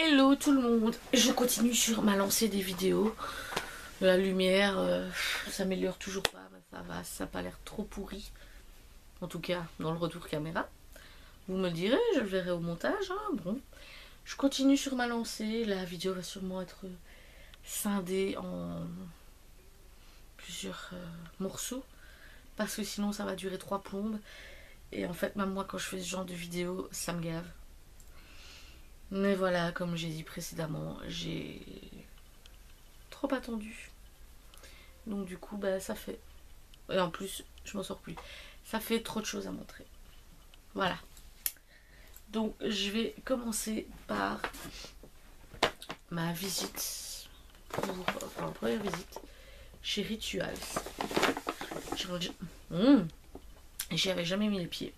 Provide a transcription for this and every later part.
Hello tout le monde, je continue sur ma lancée des vidéos. La lumière s'améliore toujours pas, mais ça va, ça n'a pas l'air trop pourri. En tout cas, dans le retour caméra. Vous me le direz, je le verrai au montage. Hein. Bon, je continue sur ma lancée. La vidéo va sûrement être scindée en plusieurs morceaux. Parce que sinon ça va durer 3 plombes. Et en fait, même moi quand je fais ce genre de vidéo, ça me gave. Mais voilà, comme j'ai dit précédemment, j'ai trop attendu. Donc du coup, bah, ça fait... Et en plus, je m'en sors plus. Ça fait trop de choses à montrer. Voilà. Donc je vais commencer par ma visite. Enfin, ma première visite chez Rituals. J'y avais jamais mis les pieds.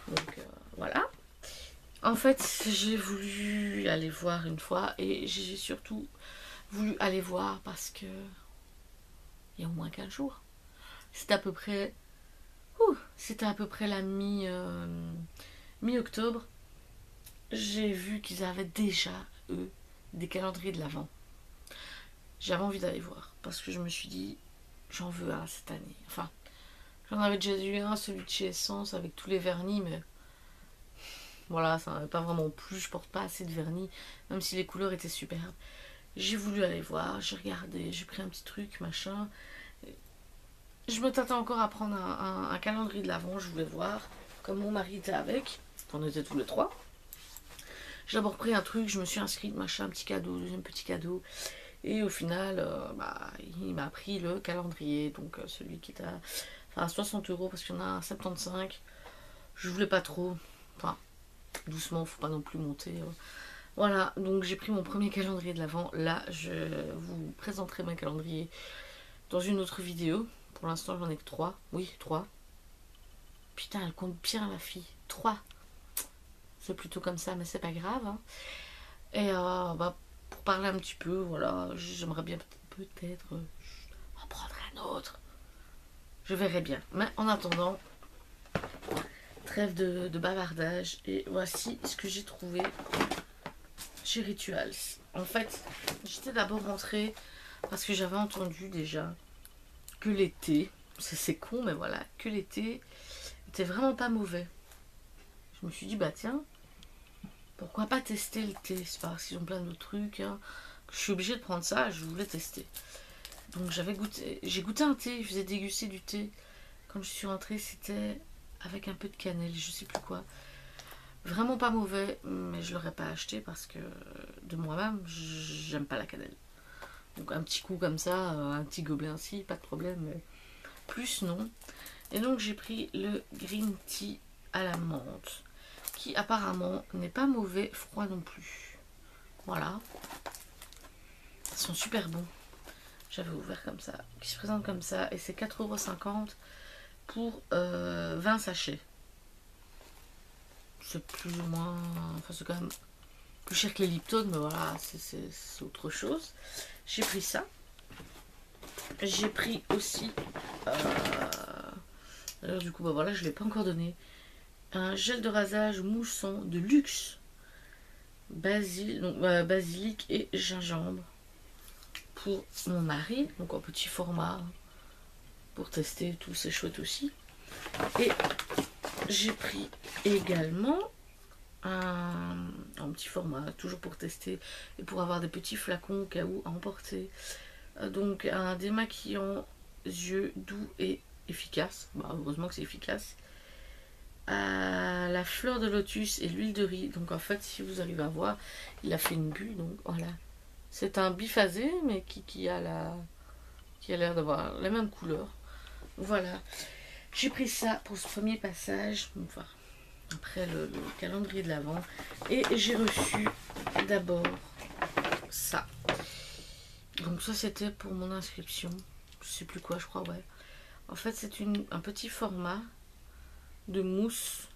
Donc voilà. En fait, j'ai voulu aller voir une fois et j'ai surtout voulu aller voir parce que il y a au moins 15 jours. C'était à peu près la mi-octobre. J'ai vu qu'ils avaient déjà, eux, des calendriers de l'Avent. J'avais envie d'aller voir parce que je me suis dit, j'en veux un cette année. Enfin, j'en avais déjà eu un, celui de chez Essence avec tous les vernis, mais voilà, ça n'avait pas vraiment plu. Je porte pas assez de vernis, même si les couleurs étaient superbes. J'ai voulu aller voir, j'ai regardé, j'ai pris un petit truc, machin. Je me tâtais encore à prendre un calendrier de l'Avent, je voulais voir. Comme mon mari était avec, on était tous les trois. J'ai d'abord pris un truc, je me suis inscrite, machin, petit cadeau, deuxième petit cadeau. Et au final, il m'a pris le calendrier, donc celui qui est à 60 € parce qu'il y en a un 75. Je voulais pas trop, enfin, doucement, faut pas non plus monter. Voilà, donc j'ai pris mon premier calendrier de l'Avent. Là, je vous présenterai mon calendrier dans une autre vidéo. Pour l'instant, j'en ai que 3. Oui, 3. Putain, elle compte bien, la fille. 3. C'est plutôt comme ça, mais c'est pas grave. Hein. Et pour parler un petit peu, voilà, j'aimerais bien peut-être en prendre un autre. Je verrai bien. Mais en attendant, trêve de bavardage. Et voici ce que j'ai trouvé chez Rituals. En fait, j'étais d'abord rentrée parce que j'avais entendu déjà que l'été, c'est con, mais voilà, que l'été était vraiment pas mauvais. Je me suis dit, bah tiens, pourquoi pas tester le thé? C'est pas parce qu'ils ont plein d'autres trucs, hein, que je suis obligée de prendre ça, je voulais tester. Donc j'ai goûté un thé, je faisais déguster du thé. Quand je suis rentrée, c'était avec un peu de cannelle, je sais plus quoi. Vraiment pas mauvais, mais je l'aurais pas acheté parce que de moi-même, j'aime pas la cannelle. Donc un petit coup comme ça, un petit gobelet ainsi, pas de problème, mais plus non. Et donc j'ai pris le green tea à la menthe, qui apparemment n'est pas mauvais froid non plus. Voilà. Ils sont super bons. J'avais ouvert comme ça, qui se présente comme ça, et c'est 4,50 € pour 20 sachets. C'est plus ou moins... Enfin, c'est quand même plus cher que les Lipton, mais voilà, c'est autre chose. J'ai pris ça. J'ai pris aussi... alors du coup, bah voilà, je ne l'ai pas encore donné. Un gel de rasage moussant de luxe. Basilic et gingembre. Pour mon mari, donc en petit format. Pour tester, tout c'est chouette aussi. Et j'ai pris également un petit format, toujours pour tester et pour avoir des petits flacons au cas où à emporter. Donc un démaquillant yeux doux et efficace. Bah, heureusement que c'est efficace. La fleur de lotus et l'huile de riz. Donc en fait, si vous arrivez à voir, il a fait une bulle. Donc voilà, c'est un biphasé, mais qui a l'air d'avoir la même couleur. Voilà, j'ai pris ça pour ce premier passage. Enfin, après le calendrier de l'Avent. Et j'ai reçu d'abord ça. Donc ça c'était pour mon inscription. Je sais plus quoi, je crois, ouais. En fait c'est un petit format de mousse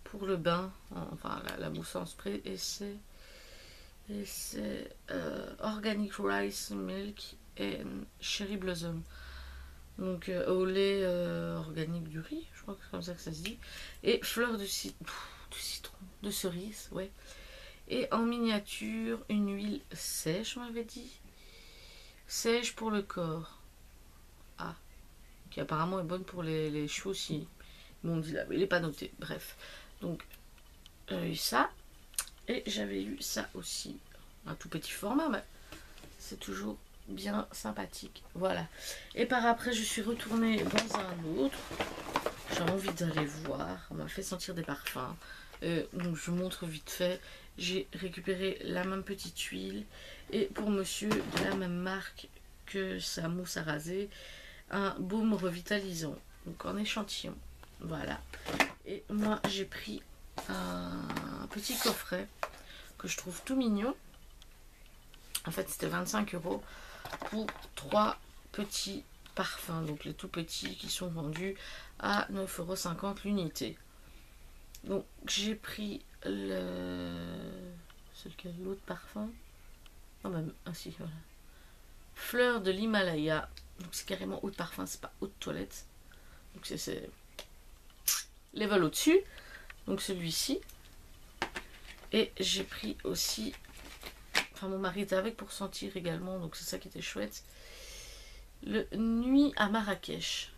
pour le bain. Enfin la mousse en spray. Et c'est Organic Rice Milk et Cherry Blossom. Donc au lait organique du riz, je crois que c'est comme ça que ça se dit. Et fleurs de citron, de cerise, ouais. Et en miniature, une huile sèche, on m'avait dit. Sèche pour le corps. Ah, qui apparemment est bonne pour les cheveux aussi. Ils m'ont dit là, mais il n'est pas noté. Bref. Donc, j'avais eu ça. Et j'avais eu ça aussi. Un tout petit format, mais c'est toujours bien sympathique. Voilà. Et par après, je suis retournée dans un autre. J'ai envie d'aller voir. On m'a fait sentir des parfums. Donc je vous montre vite fait. J'ai récupéré la même petite huile. Et pour monsieur de la même marque que sa mousse à raser, un baume revitalisant. Donc en échantillon. Voilà. Et moi j'ai pris un petit coffret que je trouve tout mignon. En fait c'était 25 € pour 3 petits parfums. Donc les tout petits qui sont vendus à 9,50 € l'unité. Donc j'ai pris c'est lequel, l'autre parfum. Oh même, ainsi voilà. Fleur de l'Himalaya. Donc c'est carrément eau de parfum, c'est pas eau de toilette. Donc c'est level au-dessus. Donc celui-ci. Et j'ai pris aussi, enfin mon mari était avec pour sentir également, donc c'est ça qui était chouette. Le Nuit à Marrakech.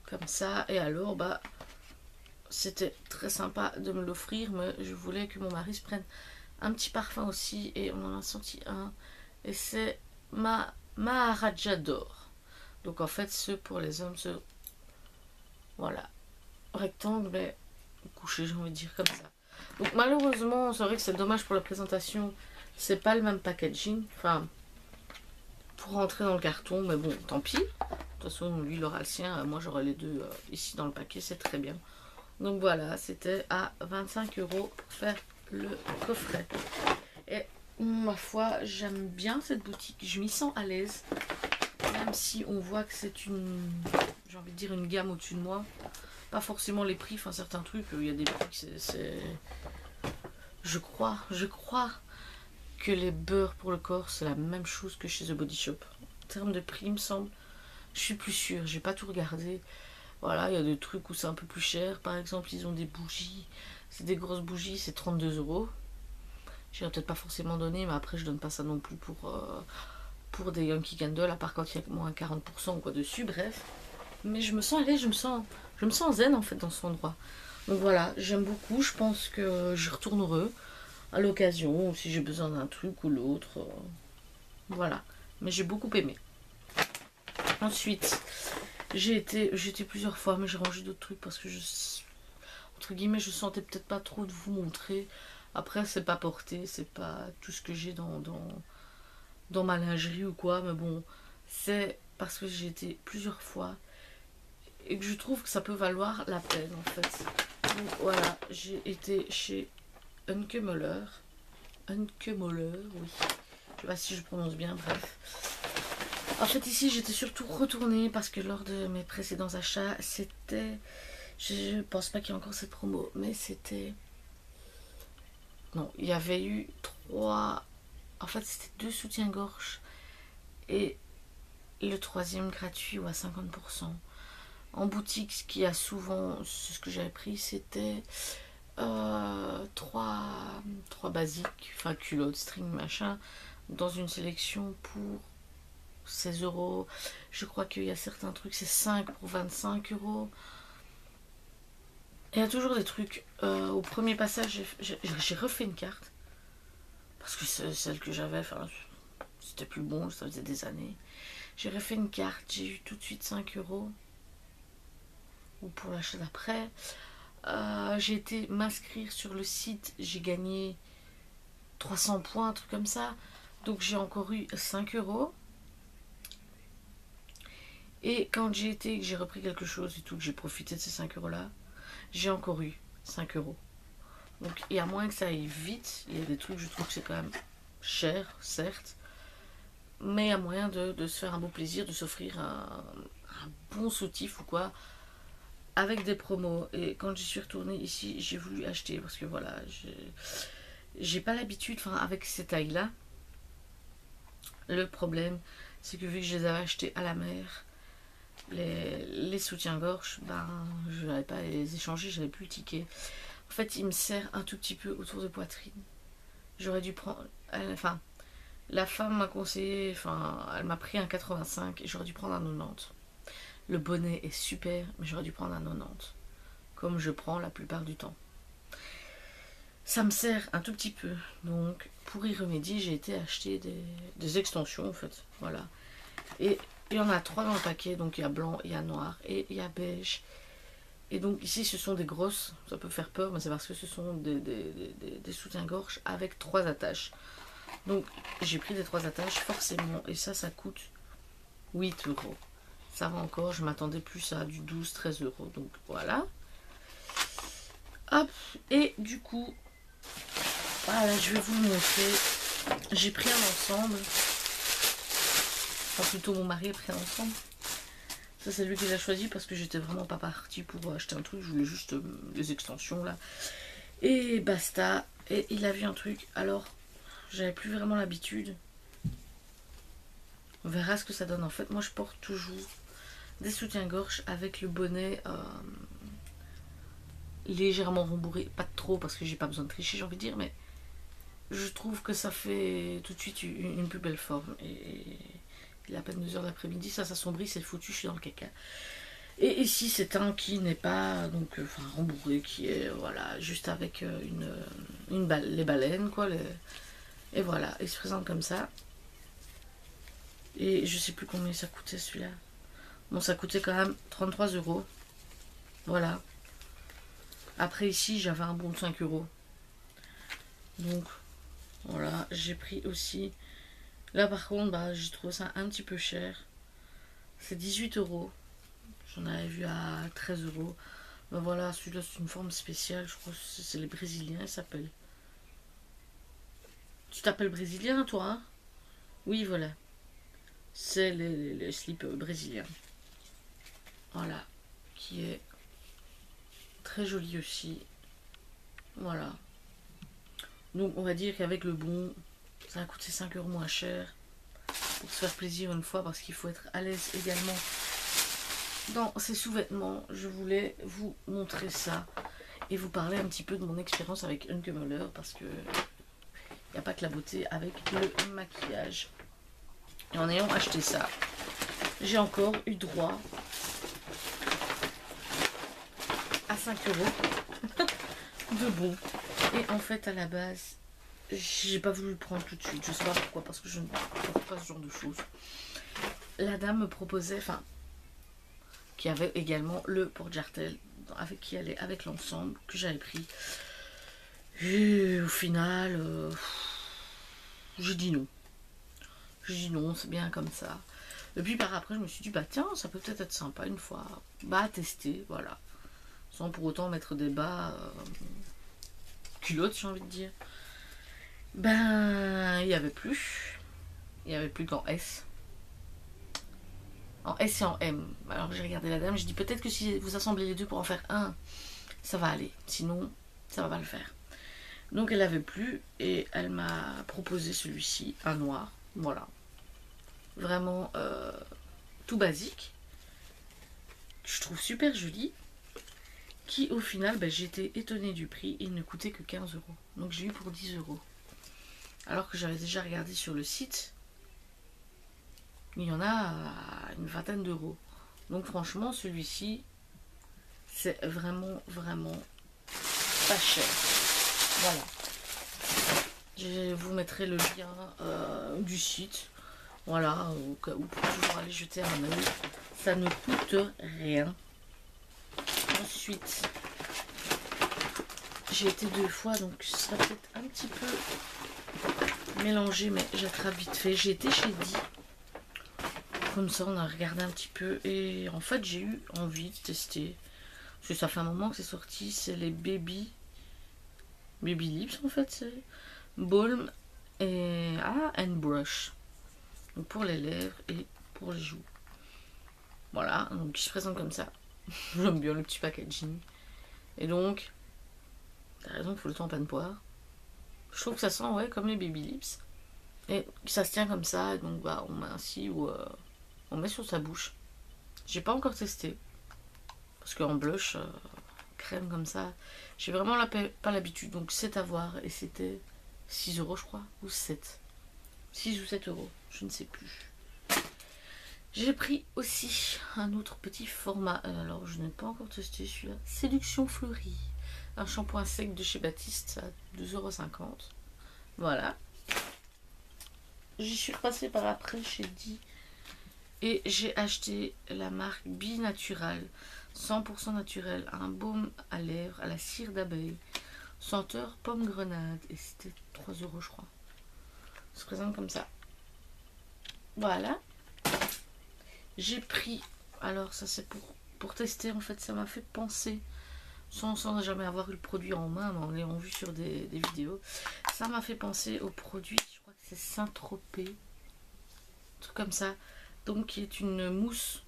Comme ça. Et alors bah c'était très sympa de me l'offrir, mais je voulais que mon mari se prenne un petit parfum aussi, et on en a senti un, et c'est Maharaja d'or. Donc en fait ceux pour les hommes, ceux, voilà, rectangle mais couché, j'ai envie de dire, comme ça. Donc malheureusement c'est vrai que c'est dommage pour la présentation, c'est pas le même packaging, enfin pour rentrer dans le carton, mais bon tant pis. De toute façon lui il aura le sien, moi j'aurai les deux ici dans le paquet, c'est très bien. Donc voilà, c'était à 25 € pour faire le coffret. Et ma foi, j'aime bien cette boutique, je m'y sens à l'aise. Même si on voit que c'est une, j'ai envie de dire, une gamme au-dessus de moi. Pas forcément les prix, enfin certains trucs, il y a des prix, c'est... Je crois que les beurres pour le corps, c'est la même chose que chez The Body Shop. En termes de prix, il me semble, je suis plus sûre, j'ai pas tout regardé. Voilà, il y a des trucs où c'est un peu plus cher. Par exemple, ils ont des bougies. C'est des grosses bougies, c'est 32 €. J'irai peut-être pas forcément donner, mais après, je donne pas ça non plus pour des Yankee Candle, à part quand il y a moins 40% ou quoi dessus, bref. Mais je me sens allée, je me sens zen en fait dans cet endroit. Donc voilà, j'aime beaucoup. Je pense que j'y retournerai à l'occasion, si j'ai besoin d'un truc ou l'autre. Voilà. Mais j'ai beaucoup aimé. Ensuite, j'ai été plusieurs fois, mais j'ai rangé d'autres trucs parce que entre guillemets, je sentais peut-être pas trop de vous montrer. Après, c'est pas porté, c'est pas tout ce que j'ai dans ma lingerie ou quoi, mais bon, c'est parce que j'ai été plusieurs fois et que je trouve que ça peut valoir la peine en fait. Donc voilà, j'ai été chez Unke Moller, oui. Je sais pas si je prononce bien, bref. En fait ici j'étais surtout retournée parce que lors de mes précédents achats c'était, je pense pas qu'il y ait encore cette promo, mais c'était, non, il y avait eu 3, en fait c'était 2 soutiens-gorge et le troisième gratuit ou à 50%. En boutique, ce qui a souvent, ce que j'avais pris, c'était 3 basiques, enfin culottes, string, machin, dans une sélection pour 16 €. Je crois qu'il y a certains trucs, c'est 5 pour 25 €. Il y a toujours des trucs. Au premier passage, j'ai refait une carte. Parce que celle que j'avais, enfin, c'était plus bon, ça faisait des années. J'ai refait une carte, j'ai eu tout de suite 5 €. Ou pour l'achat d'après. J'ai été m'inscrire sur le site, j'ai gagné 300 points, un truc comme ça. Donc j'ai encore eu 5 €. Et quand j'ai été, que j'ai repris quelque chose et tout, que j'ai profité de ces 5 € là, j'ai encore eu 5 €. Donc il y a moins que ça aille vite. Il y a des trucs, je trouve que c'est quand même cher, certes. Mais il y a moyen de se faire un beau plaisir, de s'offrir un bon soutif ou quoi, avec des promos. Et quand j'y suis retournée ici, j'ai voulu acheter parce que voilà, j'ai pas l'habitude, enfin avec ces tailles là. Le problème, c'est que vu que je les avais achetés à la mer, les soutiens-gorge, ben je n'avais pas les échanger, j'avais plus le ticket. En fait, il me serre un tout petit peu autour de poitrine. J'aurais dû prendre... Enfin, la femme m'a conseillé... Enfin, elle m'a pris un 85 et j'aurais dû prendre un 90. Le bonnet est super, mais j'aurais dû prendre un 90. Comme je prends la plupart du temps. Ça me sert un tout petit peu. Donc, pour y remédier, j'ai été acheter des extensions, en fait. Voilà. Et il y en a 3 dans le paquet. Donc, il y a blanc, il y a noir et il y a beige. Et donc, ici, ce sont des grosses. Ça peut faire peur, mais c'est parce que ce sont des soutiens-gorge avec 3 attaches. Donc, j'ai pris des 3 attaches, forcément. Et ça coûte 8 euros. Ça va encore, je m'attendais plus à du 12-13 euros. Donc, voilà. Hop, et du coup... Voilà, je vais vous le montrer. J'ai pris un ensemble. Enfin, plutôt mon mari a pris un ensemble. Ça, c'est lui qui l'a choisi parce que j'étais vraiment pas partie pour acheter un truc. Je voulais juste les extensions là. Et basta. Et il a vu un truc. Alors, j'avais plus vraiment l'habitude. On verra ce que ça donne. En fait, moi, je porte toujours des soutiens-gorge avec le bonnet légèrement rembourré. Pas trop parce que j'ai pas besoin de tricher, j'ai envie de dire, mais je trouve que ça fait tout de suite une plus belle forme. Et il est à peine 2 heures d'après-midi, ça s'assombrit, c'est foutu, je suis dans le caca. Et ici, c'est un qui n'est pas donc enfin rembourré, qui est voilà juste avec les baleines quoi. Et voilà, il se présente comme ça. Et je sais plus combien ça coûtait celui-là. Bon, ça coûtait quand même 33 euros. Voilà. Après ici, j'avais un bon de 5 euros. Donc voilà, j'ai pris aussi. Là par contre, bah, j'ai trouvé ça un petit peu cher. C'est 18 euros. J'en avais vu à 13 euros. Ben voilà, celui-là c'est une forme spéciale. Je crois que c'est les Brésiliens, ils s'appellent. Tu t'appelles Brésilien toi, hein? Oui, voilà. C'est les slips brésiliens. Voilà. Qui est très joli aussi. Voilà. Donc on va dire qu'avec le bon, ça a coûté 5 euros moins cher. Pour se faire plaisir une fois, parce qu'il faut être à l'aise également dans ces sous-vêtements. Je voulais vous montrer ça et vous parler un petit peu de mon expérience avec Hunkemöller, parce que il n'y a pas que la beauté avec le maquillage. Et en ayant acheté ça, j'ai encore eu droit à 5 euros de bon. Et en fait, à la base, j'ai pas voulu le prendre tout de suite. Je sais pas pourquoi, parce que je ne porte pas ce genre de choses. La dame me proposait, enfin, qui avait également le porte-jartel, avec qui allait avec l'ensemble que j'avais pris. Et au final, j'ai dit non. J'ai dit non, c'est bien comme ça. Et puis par après, je me suis dit, bah tiens, ça peut peut-être être sympa une fois. Bah, à tester, voilà. Sans pour autant mettre des bas culottes, j'ai envie de dire. Ben, il n'y avait plus. Il n'y avait plus qu'en S. En S et en M. Alors j'ai regardé la dame, j'ai dit peut-être que si vous assemblez les deux pour en faire un, ça va aller. Sinon, ça va pas le faire. Donc elle avait plus et elle m'a proposé celui-ci, un noir. Voilà. Vraiment tout basique. Je trouve super joli. Qui au final, ben, j'ai été étonnée du prix. Il ne coûtait que 15 euros. Donc j'ai eu pour 10 euros. Alors que j'avais déjà regardé sur le site. Il y en a à une vingtaine d'euros. Donc franchement, celui-ci, c'est vraiment, vraiment pas cher. Voilà. Je vous mettrai le lien du site. Voilà, au cas où pour toujours aller jeter un œil. Ça ne coûte rien. Ensuite, j'ai été 2 fois, donc ça va peut-être un petit peu mélangé, mais j'attrape vite fait. J'ai été chez Di. Comme ça, on a regardé un petit peu. Et en fait, j'ai eu envie de tester. Parce que ça fait un moment que c'est sorti. C'est les Baby Lips, en fait. C'est Balm et and Brush. Donc pour les lèvres et pour les joues. Voilà, donc il se présente comme ça. J'aime bien le petit packaging. Et donc, t'as raison, il faut le temps en pleine poire. Je trouve que ça sent, ouais, comme les Baby Lips. Et ça se tient comme ça, donc bah, on met ainsi ou on met sur sa bouche. J'ai pas encore testé. Parce qu'en blush, crème comme ça, J'ai vraiment pas l'habitude, donc c'est à voir. Et c'était 6 euros, je crois, ou 7. 6 ou 7 euros, je ne sais plus. J'ai pris aussi un autre petit format. Alors, je n'ai pas encore testé celui-là. Séduction fleurie. Un shampoing sec de chez Baptiste à 2,50 €. Voilà. J'y suis repassée par après chez Di. Et j'ai acheté la marque Binatural. 100% naturel. Un baume à lèvres à la cire d'abeille. Senteur pomme grenade. Et c'était 3 euros, je crois. Ça se présente comme ça. Voilà. J'ai pris, alors ça c'est pour tester, en fait ça m'a fait penser, sans jamais avoir eu le produit en main, mais en l'ayant vu sur des vidéos, ça m'a fait penser au produit, je crois que c'est Saint-Tropez, un truc comme ça, donc qui est une mousse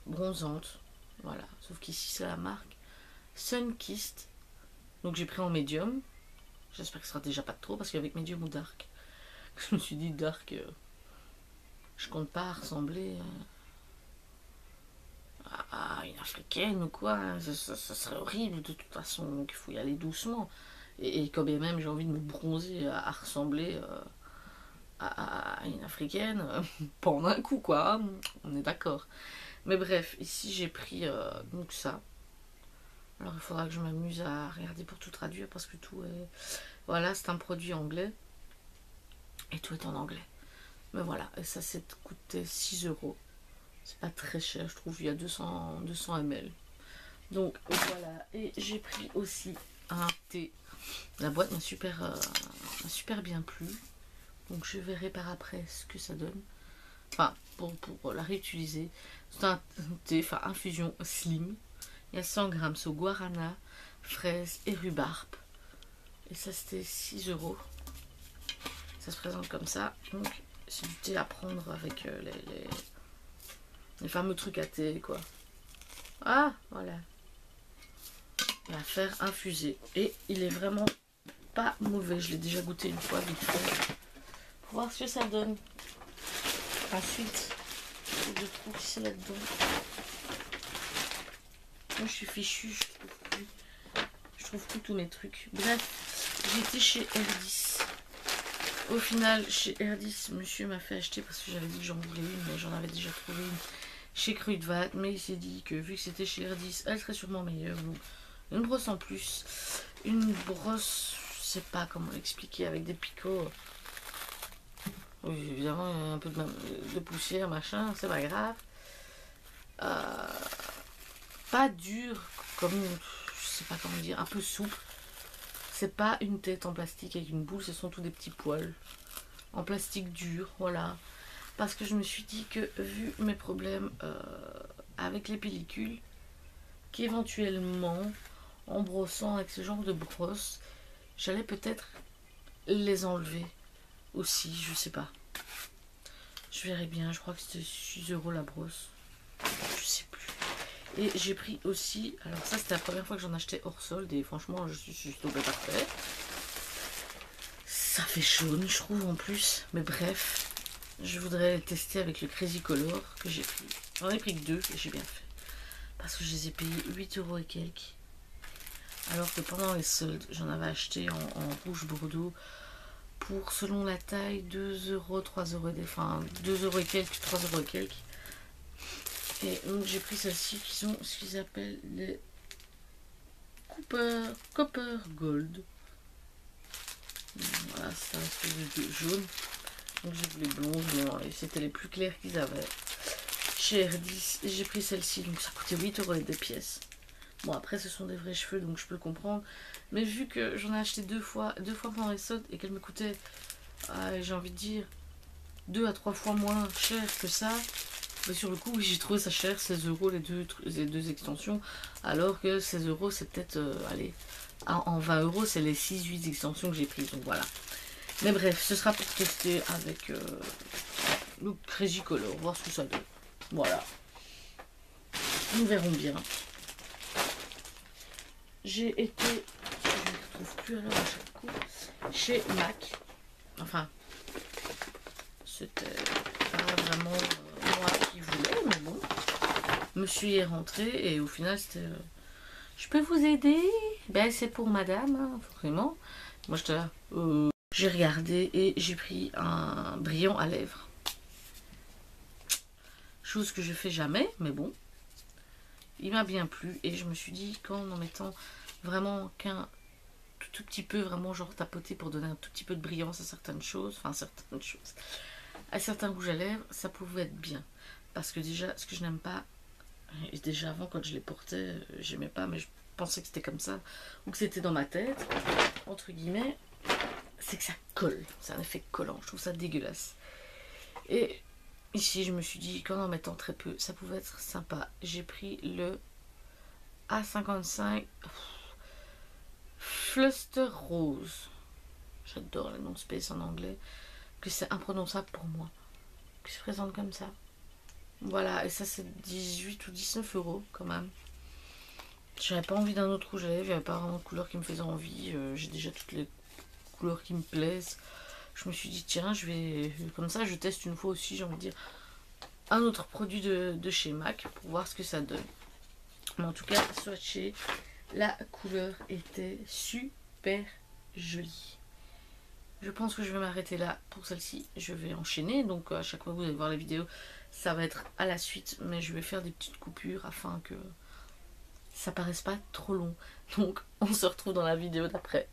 bronzante, voilà, sauf qu'ici c'est la marque Sunkissed, donc j'ai pris en médium, j'espère que ce sera déjà pas trop, parce qu'avec médium ou dark, je me suis dit dark... je compte pas ressembler à une africaine ou quoi. Ça serait horrible de toute façon. Donc il faut y aller doucement. Et quand bien même j'ai envie de me bronzer à ressembler à une africaine, pas en un coup quoi. Hein, on est d'accord. Mais bref, ici j'ai pris donc ça. Alors il faudra que je m'amuse à regarder pour tout traduire parce que tout est... Voilà, c'est un produit anglais. Et tout est en anglais. Mais voilà, et ça coûtait 6 euros. C'est pas très cher, je trouve. Il y a 200 ml. Donc voilà. Et j'ai pris aussi un thé. La boîte m'a super bien plu. Donc je verrai par après ce que ça donne. Enfin, pour la réutiliser. C'est un thé, enfin infusion slim. Il y a 100 grammes au guarana, fraise et rhubarbe. Et ça c'était 6 euros. Ça se présente comme ça. Donc c'est du thé à prendre avec les fameux trucs à thé, quoi. Ah, voilà. Et à faire infuser. Et il est vraiment pas mauvais. Je l'ai déjà goûté une fois, vite fait. Pour voir ce que ça donne. Ensuite, je trouve que c'est là-dedans. Moi, je suis fichue. Je trouve plus tous mes trucs. Bref, j'étais chez R10. Au final, chez R10, monsieur m'a fait acheter parce que j'avais dit que j'en voulais une, mais j'en avais déjà trouvé une chez Kruidvat. Mais il s'est dit que vu que c'était chez R10, elle serait sûrement meilleure. Donc, une brosse en plus. Une brosse, je sais pas comment l'expliquer, avec des picots. Oui, évidemment, il y a un peu de poussière, machin, c'est pas grave. Pas dur, comme, je sais pas comment dire, un peu souple. C'est pas une tête en plastique avec une boule, ce sont tous des petits poils en plastique dur, voilà. Parce que je me suis dit que, vu mes problèmes avec les pellicules, qu'éventuellement, en brossant avec ce genre de brosse, j'allais peut-être les enlever aussi, je sais pas. Je verrai bien, je crois que c'était 6 euros la brosse. Je sais plus. Et j'ai pris aussi, alors ça c'était la première fois que j'en achetais hors solde et franchement je suis tombée parfait. Ça fait jaune je trouve en plus, mais bref, je voudrais les tester avec le Crazy Color que j'ai pris. J'en ai pris que 2 et j'ai bien fait. Parce que je les ai payés 8 euros et quelques. Alors que pendant les soldes, j'en avais acheté en rouge bordeaux pour, selon la taille, 2 euros, 3 euros, enfin 2 euros et quelques, 3 euros et quelques. Et donc j'ai pris celles-ci qui sont ce qu'ils appellent les Copper Gold. Voilà, c'est un peu de jaune. Donc j'ai pris les blondes, et c'était les plus clairs qu'ils avaient. Chez R10, j'ai pris celle-ci, donc ça coûtait 8 euros et des pièces. Bon après ce sont des vrais cheveux donc je peux le comprendre. Mais vu que j'en ai acheté deux fois pendant les soldes et qu'elle me coûtait, j'ai envie de dire, 2 à 3 fois moins cher que ça. Mais sur le coup, oui, j'ai trouvé ça cher, 16 euros les deux extensions, alors que 16 euros c'est peut-être, allez, en 20 euros c'est les 6-8 extensions que j'ai prises, donc voilà. Mais bref, ce sera pour tester avec le Crazy Color, voir ce que ça donne. Voilà. Nous verrons bien. J'ai été, je ne les retrouve plus alors à chaque coup, chez MAC. Enfin, c'était pas vraiment moi qui voulais, mais bon. Monsieur est rentré et au final c'était je peux vous aider? Ben c'est pour madame, hein, forcément. Moi j'étais là, j'ai regardé et j'ai pris un brillant à lèvres. Chose que je fais jamais, mais bon. Il m'a bien plu et je me suis dit qu'en en mettant vraiment qu'un tout petit peu, vraiment genre tapoter pour donner un tout petit peu de brillance à certaines choses, à certains rouges à lèvres, ça pouvait être bien. Parce que déjà, ce que je n'aime pas, et déjà avant quand je les portais, j'aimais pas, mais je pensais que c'était comme ça, ou que c'était dans ma tête, entre guillemets, c'est que ça colle, c'est un effet collant, je trouve ça dégueulasse. Et ici, je me suis dit qu'en mettant très peu, ça pouvait être sympa. J'ai pris le A55 Fluster Rose. J'adore le nom de space en anglais, que c'est imprononçable pour moi, que se présente comme ça. Voilà, et ça c'est 18 ou 19 euros quand même. J'avais pas envie d'un autre rouge à lèvres, j'avais pas vraiment de couleur qui me faisait envie. J'ai déjà toutes les couleurs qui me plaisent. Je me suis dit, tiens, je vais. Comme ça, je teste une fois aussi, j'ai envie de dire, un autre produit de chez MAC pour voir ce que ça donne. Mais en tout cas, swatché, la couleur était super jolie. Je pense que je vais m'arrêter là pour celle-ci. Je vais enchaîner, donc à chaque fois que vous allez voir la vidéo, ça va être à la suite, mais je vais faire des petites coupures afin que ça paraisse pas trop long. Donc on se retrouve dans la vidéo d'après.